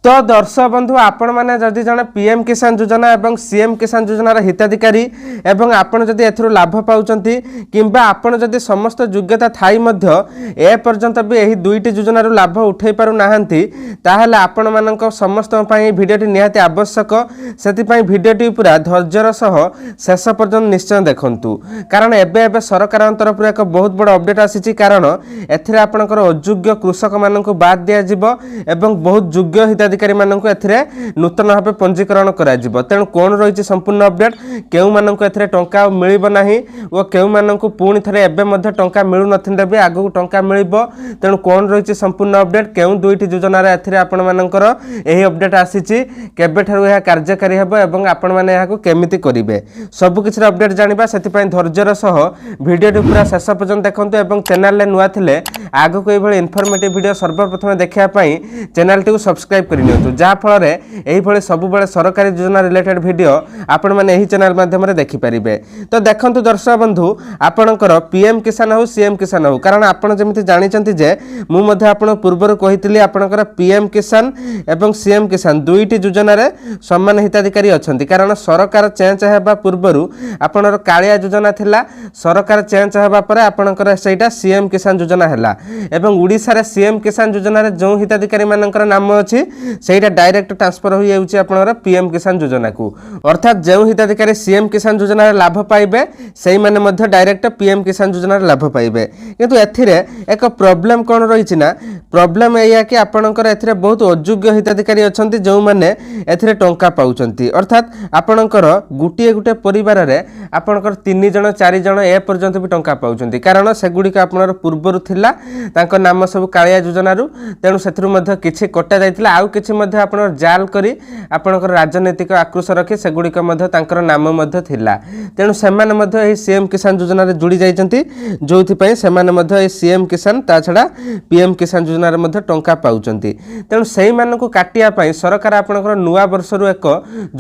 तो दर्शक बंधु आपण मैंने जदि जन पीएम किसान योजना एवं सीएम किसान योजनार हिताधिकारी एवं आपण जदि एथुरु लाभ पाउचंती किंबा आपण जदि समस्त योग्यता थाई मध्य ए पर्यंत भी एही दुईटी योजनार लाभ उठै पारु नाहंती ताहले आपण मानक समस्त पई भिडियोटी निहाती आवश्यक सेति पई भिडियोटी पूरा धैर्यर सह शेष पर्यंत निश्चय देखंतु कारण एबे एबे सरकार तरफ एक बहुत बड़ अपडेट आसीची कारण एथिरे आपणकर अयोग्य कृषक मानक बाद दिया जिवो एवं बहुत योग्य हिताधिकारी मानक एथिरे नूतन भाव पंजीकरण करा जिवो तेणु कोन रहिछि संपूर्ण अपडेट केउ मानक एथिरे टंका मिलिबो नाही ओ केउ मानक पुणी थरे एबे मध्ये टंका मिलु नथिंदे बे आगु टंका मिलिबो तेणु कोन रहिछि संपूर्ण अपडेट केउ दुईटी योजना रे एथिरे आपण मानकर एही अपडेट आसीछि केबे ठरु एहा कार्यकारी हेबो एवं आपण माने एहाकु केमिति करिवे सब किछि अपडेट जानिबा सेति पई धैर्यर सह भिडियोटी पूरा शेष पर्यंत देखंतु एवं चैनल ले नुआ थिले आगु को एभଳି इन्फॉर्मेटिव वीडियो सर्वप्रथम देखिया पई चैनल टी को सब्सक्राइब करि नियंतु जा फल रे एही भଳି सब बेले सरकारी योजना रिलेटेड वीडियो आपण माने एही चैनल माध्यम रे देखि परिबे तो देखंतु दर्शक बंधु आपणकर पीएम किसान हो सीएम किसान हो कारण आपण जेमिति जानि चंती जे मु मध्ये आपण पूर्वरु कहितली आपणकर पीएम किसान एवं सीएम किसान दुईटी योजना रे समान हिताधिकारी अछंती कारण सरकार चेंज हेबा पूर्वरु आपणर कालिया योजना थिला सरकार चेंज हेबा परे आपणकर सेटा सीएम किसान योजना हैला एवं उड़ीसा रे सीएम किसान योजना रे जो हिताधिकारी मानकर नाम अछि सेटा डायरेक्ट ट्रांसफर होई जाउछि आपनकर पीएम किसान योजना को अर्थात जो हिताधिकारी सीएम किसान योजना रे लाभ पाइबे सेही माने मध्ये डायरेक्ट पीएम किसान योजना रे लाभ पाइबे किंतु एथिरे एक प्रॉब्लम कोन रहिछि ना प्रॉब्लम एया कि आपनकर एथिरे बहुत अयोग्य हिताधिकारी अछंती जो माने एथिरे टंका पाउचंती अर्थात आपनकर गुटिए गुटे परिवार रे आपनकर 3 जण 4 जण ए पर्यंत भी टंका पाउचंती कारण सेगुडी का आपनर पूर्वरु थिला तांको नाम सब कालिया योजना रु तेनु सेथरु मध्ये किछि कटा जायतिला आउ किछि मध्ये आपनर जाल करी आपनकर राजनीतिक आक्रोश रखी सेगुडी का मध्ये तांकर नाम मध्ये थिला तेनु सेमाने मध्ये एही सीएम किसान योजना रे जुडी जायचंती जोथि पई सेमाने मध्ये एही सीएम किसान ता छडा पीएम किसान योजना रे मध्ये टंका पाउचंती तेनु सेही मानको काटिया पई सरकार आपनकर नुवा वर्ष रु एक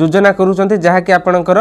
योजना करूचंती जहा कि आपनकर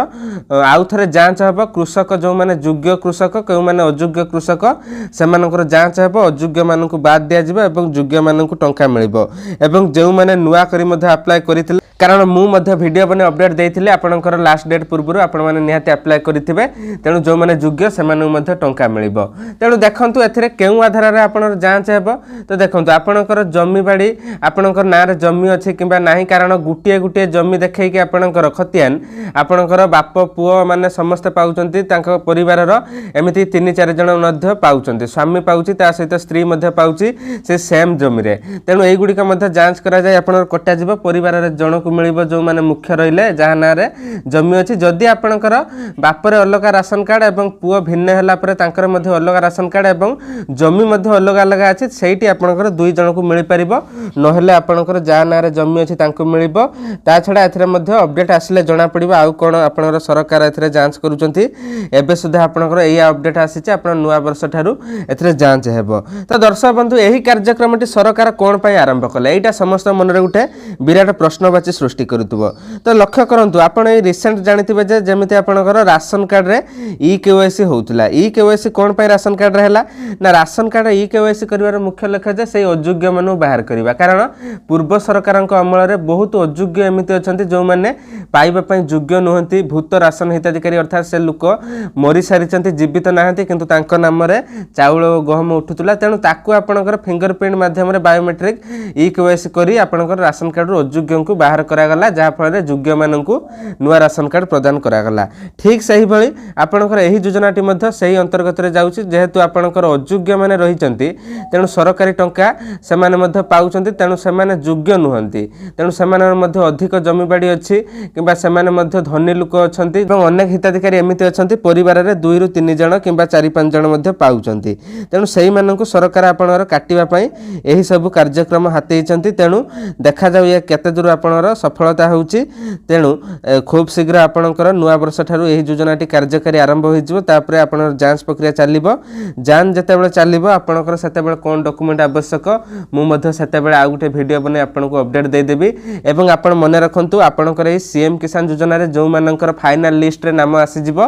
आउ थरे जांच हबो कृषक जो माने योग्य कृषक केउ माने अयोग्य कृषक सेमानकर जांच हेबो अयोग्य मानकु बाद दिया जिवो एवं योग्य मानकु टंका मिलिबो एवं जेउ माने नुवा करी मध्ये अप्लाई करिथिले कारण मु मध्ये वीडियो बने अपडेट देइथिले आपनकर लास्ट डेट पूर्वरु आपण माने निहाती अप्लाई करिथिबे तेनु जो माने योग्य सेमानकु मध्ये टंका मिलिबो तेनु देखंतु एथिरे केउ आधार रे आपनर जांच हेबो तो देखंतु आपनकर जमी बाडी आपनकर ना रे जमी अछि किबा नाही कारण गुटिए गुटिए जमी देखै कि आपनकर खतियान आपनकर बाप पुओ माने समस्त पाउचंती तांको परिवार रो एमिति 3-4 जण मध्ये पाउचंती स्वामी पाउची ता सहित स्त्री मध्ये पाउची से सेम जमी रे तेनु एई गुडी का मध्ये जांच करा जाय आपनर कटा जिवो परिवार रे जण मिलिबो जो माने मुख्य रहिले जहा ना रे जमी अछि जदि आपनकर बाप रे अलग राशन कार्ड एवं पुओ भिन्न हला परे तांकर मध्ये अलग राशन कार्ड एवं जमी मध्ये अलग अलग अछि सेठी आपनकर दुई जण को मिलि परिबो नहेले आपनकर जहा ना रे जमी अछि तांको मिलिबो ता छडा एथिरे मध्ये अपडेट आसले जणा पडिबो आउ कोन आपनकर सरकार एथिरे जांच करूचंती एबे सुधा आपनकर एई अपडेट आसीचे आपन नुवा वर्ष थारु एथिरे जांच हेबो तो दर्शक बंधु एही कार्यक्रमटी सरकार कोन पई आरंभ कले एटा समस्त मन रे उठे विराट प्रश्नवाची सृष्टि करूतबो तो लक्ष्य करंतु आपण ए रिसेंट जानिथिबे जे जेमिति आपनकर राशन कार्ड रे ई केवाईसी होउतला ई केवाईसी कोन पई राशन कार्ड रे हला ना राशन कार्ड ई केवाईसी करिवार मुख्य लक्ष्य जे सेही अयोग्य मानु बाहर करिवा कारण पूर्व सरकारक अमल रे बहुत अयोग्य एमिति अछंती जो माने पाइबा पई योग्य नहंती भूत राशन हिताधिकारी अर्थात से लोक मरि सारिचंती जीवित नाहंती किंतु तांको नाम रे चाउल गहम उठुतला तेनु ताकू आपनकर फिंगरप्रिंट माध्यम रे बायोमेट्रिक ई केवाईसी करी आपनकर राशन कार्ड रो अयोग्य को बाहर करा गला जहा फल रे योग्य माननकु नुवा राशन कार्ड प्रदान करा गला ठीक सही भली आपनकर एही योजनाटी मध्ये सही अंतर्गत रे जाउची जेहेतु आपनकर अयोग्य माने रहिचंती तेनु सरकारी टंका सेमाने मध्ये पाउचंती तेनु सेमाने योग्य नुहंती तेनु सेमाने मध्ये अधिक जमी बाडी अछि किबा सेमाने मध्ये धनी लोक अछंती एवं अनेक हिताधिकारी एमिति अछंती परिवार रे 2 रु 3 जण किबा 4-5 जण मध्ये पाउचंती तेनु सेही माननकु सरकार आपनकर काटिबा पई एही सब कार्यक्रम हातेइचंती तेनु देखा जाउ या केते दूर आपनर सफलता होउची तेणु खूब शीघ्र आपणकर नुआ वर्ष ठारू एही योजनाटी कार्यकारी आरंभ होइजिवो तापरे आपन जांच प्रक्रिया चलिबो जांच जेतेबेले चलिबो आपणकर सेतेबेले कोन डॉक्यूमेंट आवश्यक मु मध्ये सेतेबेले आ गुटे वीडियो बने आपनको अपडेट दे देबी एवं आपण मने रखंतु आपणकर ए सीएम किसान योजना रे जो मानकर फाइनल लिस्ट रे नाम आसी जिवो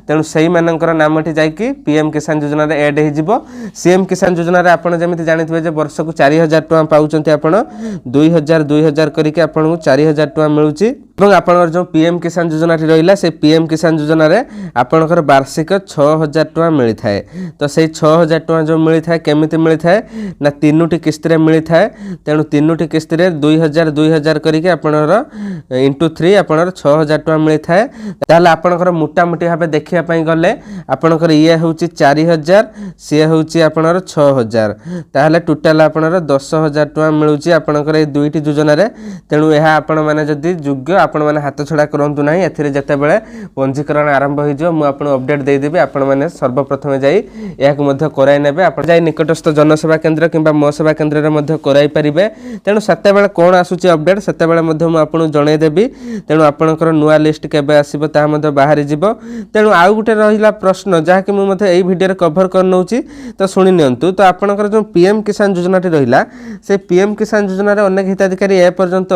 तेणु सेही मानकर नामटी जाई कि पीएम किसान योजना रे ऐड हे जिवो सीएम किसान योजना रे आपण जेमिति जानिथिबे जे वर्ष को 4000 टका पाउचंती आपण 2000 करिके आपण 4000 टका मिलुची एवं आपनकर जो पीएम किसान योजना रहिला से पीएम किसान योजना रे आपनकर वार्षिक 6000 टका मिली थाए तो से 6000 टका जो मिली थाए केमिति मिली थाए ना तीनोटी किस्त रे मिली थाए तेणु तीनोटी किस्त रे 2000 करिके आपनकर इंटू 3 आपनकर 6000 टका मिली थाए ताले आपनकर मोटा मोटी भाबे देखिया पई गले आपनकर ये होउची 4000 से होउची आपनकर 6000 ताले टोटल आपनकर 10000 टका मिलुची आपनकर ए दुईटी योजना रे तेणु एहा आपण माने जदी योग्य आपण माने हाथ छडा करंतु नाही एथिरे जते बेले पंजीकरण आरंभ होई जो मु आपण अपडेट दे देबे आपण माने सर्वप्रथम जाई याक मध्ये कराई नेबे आपण जाई निकटस्थ जनसेवा केंद्र किबा मो सेवा केंद्र रे मध्ये कराई परिबे तेणु सते बेले कोन आसुची अपडेट सते बेले मध्ये मु आपण जणै देबी तेणु आपणकर नुआ लिस्ट केबे आसीबो ता मध्ये बाहरी जिवो तेणु आउ गुटे रहिला प्रश्न जहा कि मु मध्ये एई वीडियो रे कवर कर नउची तो सुनि नियंतु तो आपणकर जो पीएम किसान योजना टी रहिला से पीएम किसान योजना रे अनेक हिताधिकारी ए पर्यंत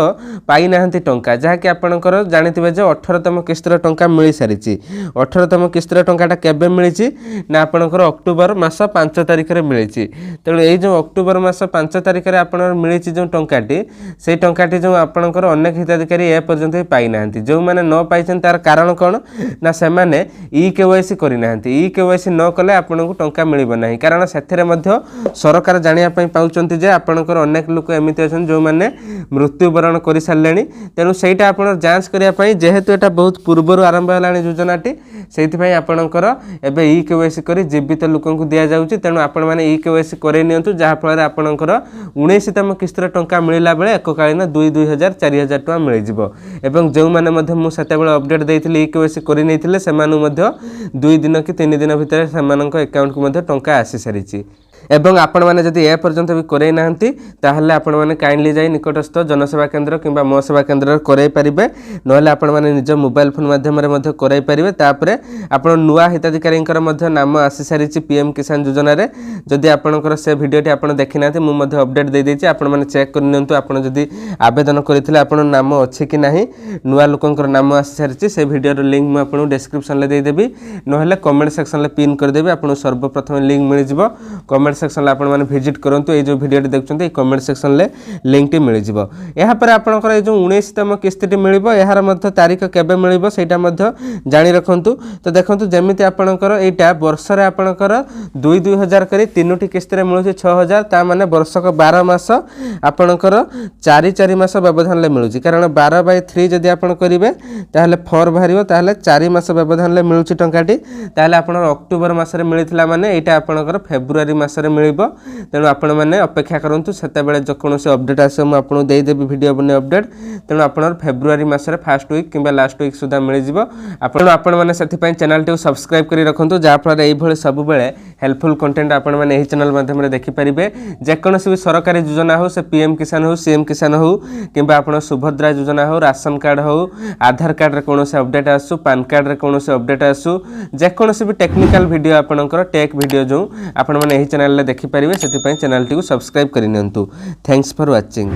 पाई नाहंती टंका जहा कि आपणकर जानिथिबे जे 18तम किस्तर टंका मिली सारिची 18तम किस्तर टंकाटा केबे मिलिची ना आपणकर अक्टोबर मास 5 तारिख रे मिलिची तेणु एई जो अक्टोबर मास 5 तारिख रे आपणकर मिलिची जो टंकाटी से टंकाटी जो आपणकर अनेक हिताधिकारी ए पर्यंत पाई नाहंती जो माने न पाइछन तार कारण कोन ना से माने ई केवाईसी करि नाहंती ई केवाईसी न कले आपणको टंका मिलिबो नाही कारण सेथिरे मध्ये सरकार जानिया पई पाउचंती जे आपणकर अनेक लोक एमिति अछन जो माने मृत्युवरण करि सारलेनी तेणु सेटा आपण जांच करिया पई जेहेतु एटा बहुत पूर्वरु आरंभ हलानी योजनाटी सेति पई आपणकर एबे ई केवाईसी करि जीवित लोकंकु दिया जाउची तेणु आपण माने ई केवाईसी करे नियंतु जहा फल रे आपणकर 19तम किस्तर टंका मिलिला बेले एककालीन 2000 4000 टका मिलि जिवो एवं जो माने मध्ये मु सेते बेले अपडेट देइथिले ई केवाईसी करि नैथिले सेमानु मध्ये 2 दिन कि 3 दिन भितर सेमानक अकाउंट को मध्ये टंका आसी सारिची एवं आपण माने जदि ए पर्यंत भी करे नाहंती ताहले आपण माने काइंडली जाई निकटस्थ जनसेवा केंद्र किबा मो सेवा केंद्र करे परिबे नहले आपण माने निज मोबाइल फोन माध्यम रे मध्ये करे परिबे तापरे आपण नुआ हिताधिकारींकर मध्ये नाम आसी सारिची पीएम किसान योजना रे जदि आपणकर से वीडियोटी आपण देखि नाथि मु मध्ये अपडेट दे देछि आपण माने चेक कर नियंतु आपण जदि आवेदन करिथिले आपण नाम अछि कि नाही नुआ लोकंकर नाम आसी सारिची से वीडियो रो लिंक मु आपण डिस्क्रिप्शन ले दे देबी नहले कमेंट सेक्शन ले पिन कर देबी आपण सर्वप्रथम लिंक मिलि जिवो कमेंट सेक्शन आपण माने विजिट करंतु ए जो वीडियोटी देखछन्ते ए कमेंट सेक्शन ले लिंक टी मिलि जिवो एहा पर आपनकर ए जो 19तम किस्तीटी मिलिबो एहार मध्ये तारीख केबे मिलिबो सेटा मध्ये जानि रखंतु तो देखंतु जेमिति आपनकर एटा वर्ष रे आपनकर 2000 करी तीनोटी किस्त रे मिलुची 6000 ता माने वर्षक 12 मास आपनकर 4 मास व्यवधान ले मिलुची कारण 12/3 जदि आपण करिवे ताहले 4 बाहरिबो ताहले 4 मास व्यवधान ले मिलुची टंकाटी ताहले आपण अक्टोबर मास रे मिलिथिला माने एटा आपनकर फेब्रुआरी मास रे मिलिबो तेणु आपण माने अपेक्षा करंतु सेते बेले ज कोनोसी अपडेट आसे म आपण देई देबी वीडियो बने अपडेट तेणु आपण फेब्रुआरी मास रे फर्स्ट वीक किबा लास्ट वीक सुदा मिलि जिवो आपण माने सेति पई चैनल टी सब्सक्राइब करी रखंतु जा फल रे एई भले सब बेले हेल्पफुल कंटेंट आपण माने एही चैनल माध्यम रे देखि परिबे जे कोनोसी भी सरकारी योजना हो से पीएम किसान हो सीएम किसान हो किबा आपण सुभद्रा योजना हो राशन कार्ड हो आधार कार्ड रे कोनोसी अपडेट आसु पैन कार्ड रे कोनोसी अपडेट आसु जे कोनोसी भी टेक्निकल वीडियो आपनकर टेक वीडियो जो आपण माने एही चैनल ले देखि परिबे सेति पई चैनल टी को सब्सक्राइब करि नियंतु थैंक्स फॉर वाचिंग।